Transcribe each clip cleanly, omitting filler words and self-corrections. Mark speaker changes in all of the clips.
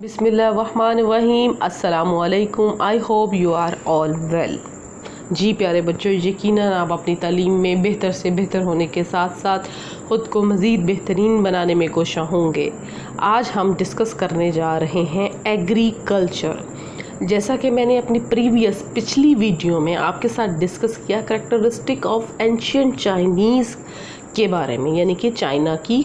Speaker 1: बिस्मिल्लाहिर्रहमानिर्रहीम। अस्सलामुअलैकुम। I hope you are all well. जी प्यारे बच्चों, यकीनन आप अपनी तालीम में बेहतर से बेहतर होने के साथ साथ ख़ुद को मज़ीद बेहतरीन बनाने में कोशिश होंगे। आज हम डिस्कस करने जा रहे हैं एग्रीकल्चर। जैसा कि मैंने अपनी पिछली वीडियो में आपके साथ डिस्कस किया करैक्टरिस्टिक ऑफ एंशिएंट चाइनीज़ के बारे में, यानी कि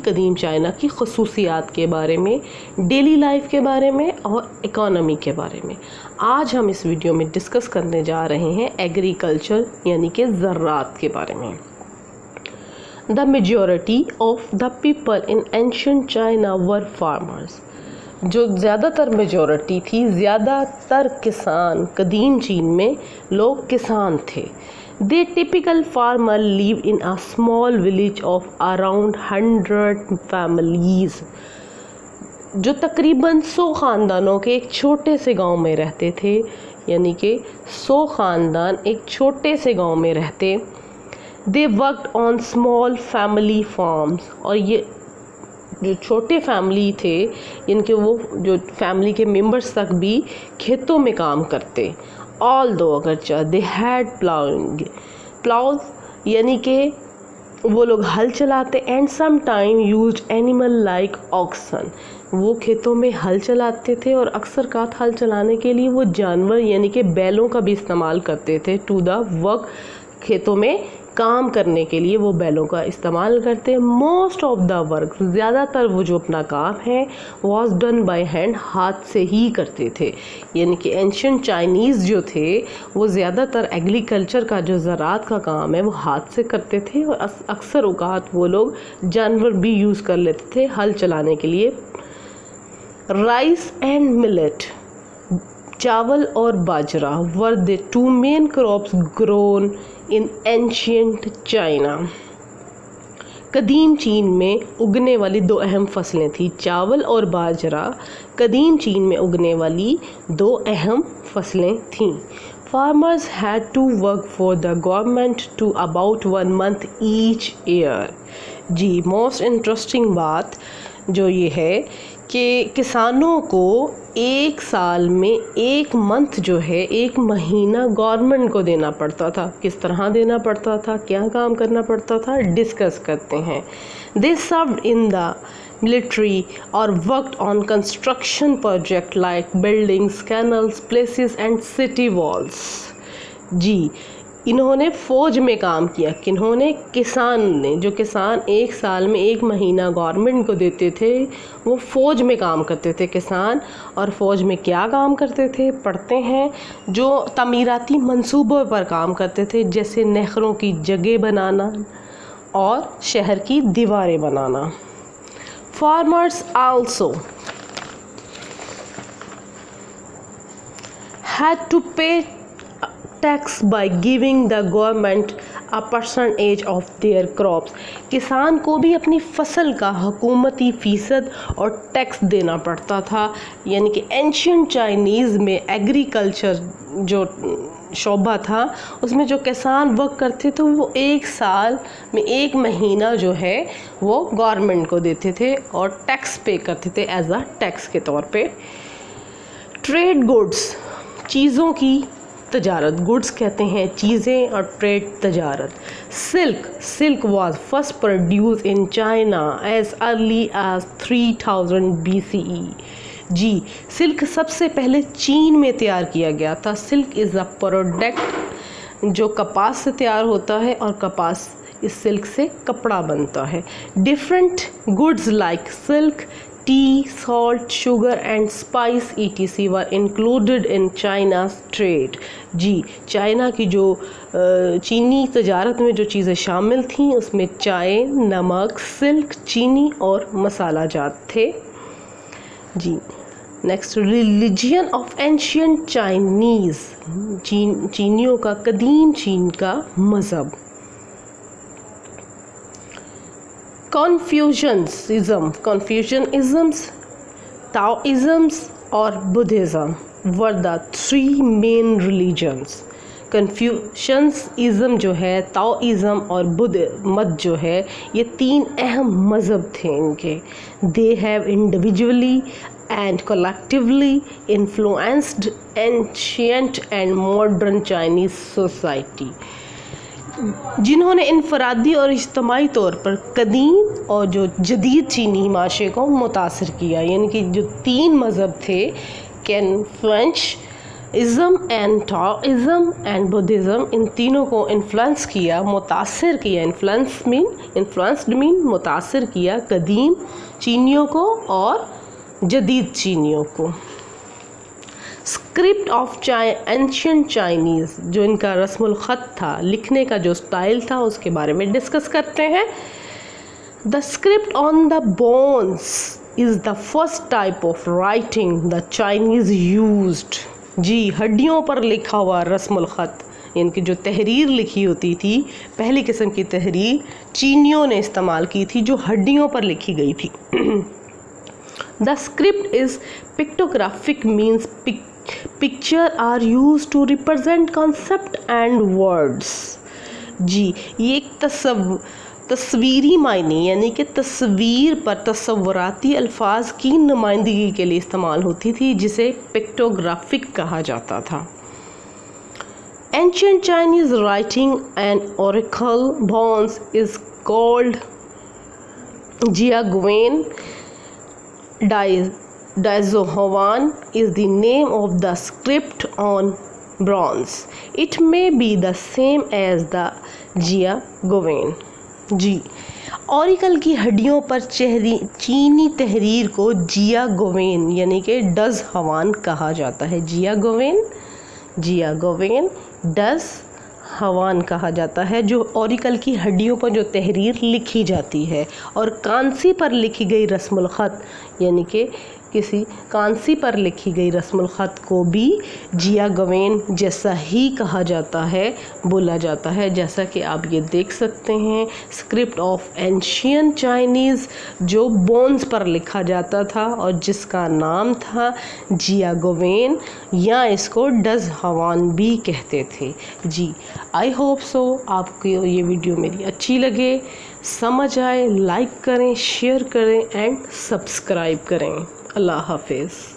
Speaker 1: कदीम चाइना की खसूसियात के बारे में, डेली लाइफ के बारे में और इकोनॉमी के बारे में। आज हम इस वीडियो में डिस्कस करने जा रहे हैं एग्रीकल्चर यानी कि ज़राअत के बारे में। The majority of the people in ancient China were farmers. जो ज़्यादातर मेजॉरिटी थी, ज़्यादातर किसान कदीम चीन में लोग किसान थे। The typical farmer live in a small village of around 100 families, जो तकरीबन 100 ख़ानदानों के एक छोटे से गांव में रहते थे, यानी कि 100 ख़ानदान एक छोटे से गांव में रहते। They worked on small family farms, और ये जो छोटे फैमिली थे, इनके वो जो फैमिली के मेंबर्स तक भी खेतों में काम करते। Although अगरचा they had plows, यानी कि वो लोग हल चलाते, and sometime used animal like oxen, वो खेतों में हल चलाते थे और अक्सर का हल चलाने के लिए वो जानवर यानी कि बैलों का भी इस्तेमाल करते थे। टू द वर्क, खेतों में काम करने के लिए वो बैलों का इस्तेमाल करते। मोस्ट ऑफ द वर्क, ज़्यादातर वो जो अपना काम है वॉज डन बाय हैंड, हाथ से ही करते थे। यानी कि एंशिएंट चाइनीज़ जो थे वो ज़्यादातर एग्रीकल्चर का जो ज़राअत का काम है वो हाथ से करते थे, और अक्सर औकात वो लोग जानवर भी यूज़ कर लेते थे हल चलाने के लिए। राइस एंड मिलेट, चावल और बाजरा, were the two main crops grown in ancient China. कदीम चीन में उगने वाली दो अहम फसलें थी, चावल और बाजरा कदीम चीन में उगने वाली दो अहम फसलें थीं। Farmers had to work for the government to about 1 month each year. जी, मोस्ट इंटरेस्टिंग बात जो ये है कि किसानों को एक साल में 1 मंथ जो है, 1 महीना गवर्नमेंट को देना पड़ता था। किस तरह देना पड़ता था, क्या काम करना पड़ता था, डिस्कस करते हैं। They served in the military और worked on construction project like buildings, canals, palaces and city walls. जी, इन्होंने फ़ौज में काम किया। किन्होंने? किसान ने। जो किसान एक साल में 1 महीना गवर्नमेंट को देते थे, वो फ़ौज में काम करते थे किसान। और फ़ौज में क्या काम करते थे पढ़ते हैं, जो तमीराती मंसूबों पर काम करते थे, जैसे नहरों की जगह बनाना और शहर की दीवारें बनाना। Farmers also had to pay tax by giving the government a percentage of their crops। किसान को भी अपनी फसल का हुकूमती फ़ीसद और टैक्स देना पड़ता था। यानी कि एंशिएंट चाइनीज़ में एग्रीकल्चर जो शोबा था, उसमें जो किसान वर्क करते थे वो 1 साल में 1 महीना जो है वो गवर्नमेंट को देते थे और टैक्स पे करते थे एज अ टैक्स के तौर पे। ट्रेड गुड्स, चीज़ों की तजारत, गुड्स कहते हैं चीज़ें, और ट्रेड तजारत। Silk was first produce in China as early as 3000 BCE। जी, सिल्क सबसे पहले चीन में तैयार किया गया था। सिल्क इज़ अ प्रोडक्ट जो कपास से तैयार होता है, और कपास इस सिल्क से कपड़ा बनता है। Different goods like silk, tea, salt, sugar and spice etc were included in चाइना's ट्रेड। जी, चाइना की जो चीनी तजारत में जो चीज़ें शामिल थीं उसमें चाय, नमक, सिल्क, चीनी और मसाला जात थे। जी, next, religion of ancient Chinese, चीनियों का, कदीम चीन का मज़हब। कन्फ्यूशनिज़म्स, ताओइज़म्स और Buddhism were the 3 main religions. Confucianism जो है, ताओइज़म और बुद्ध मत जो है, ये 3 अहम मज़हब थे इनके। They have individually and collectively influenced ancient and modern Chinese society, जिन्होंने इनफरादी और इज्तमाही तौर पर कदीम और जो जदीद चीनी माशरे को मुतासर किया। यानी कि जो तीन मज़हब थे, कन्फ्यूशियनिज़्म एंड टाओइज़्म एंड बुद्धिज़्म, इन तीनों को इन्फ्लुएंस किया, मुतासर किया। इन्फ्लुएंस्ड मीन मुतासर किया कदीम चीनियों को और जदीद चीनियों को। स्क्रिप्ट ऑफ एंशिएंट चाइनीज़, जो इनका रस्मुल ख़त था, लिखने का जो स्टाइल था, उसके बारे में डिस्कस करते हैं। The script on the bones is the first type of writing the Chinese used. जी, हड्डियों पर लिखा हुआ रस्मुल ख़त, इनकी जो तहरीर लिखी होती थी, पहली किस्म की तहरीर चीनियों ने इस्तेमाल की थी, जो हड्डियों पर लिखी गई थी। The script is pictographic, means picture are used to represent concept and words। जी, ये एक तस्वीरी मायने यानी कि तस्वीर पर तस्वुराती अल्फाज की नुमाइंदगी के लिए इस्तेमाल होती थी, जिसे पिक्टोग्राफिक कहा जाता था। Ancient Chinese writing and oracle bones is called Jiaguan Daizhuan is the name of the script on bronze. It may be the same as the Jiaguan। जी, ऑरिकल की हड्डियों पर चीनी तहरीर को जियागोवेन यानी कि डज हवान कहा जाता है। जियागोवेन डज हवान कहा जाता है, जो ऑरिकल की हड्डियों पर जो तहरीर लिखी जाती है। और कांसी पर लिखी गई रस्मुल ख़त यानी कि किसी कांसी पर लिखी गई रस्मुल ख़त को भी जियागोवेन जैसा ही कहा जाता है, बोला जाता है। जैसा कि आप ये देख सकते हैं, स्क्रिप्ट ऑफ एंशिएंट चाइनीज़ जो बोन्स पर लिखा जाता था और जिसका नाम था जियागोवेन, या इसको डज हवान भी कहते थे। जी, आई होप सो आपको ये वीडियो मेरी अच्छी लगे, समझ आए। लाइक करें, शेयर करें एंड सब्सक्राइब करें। अल्लाह हाफिज़।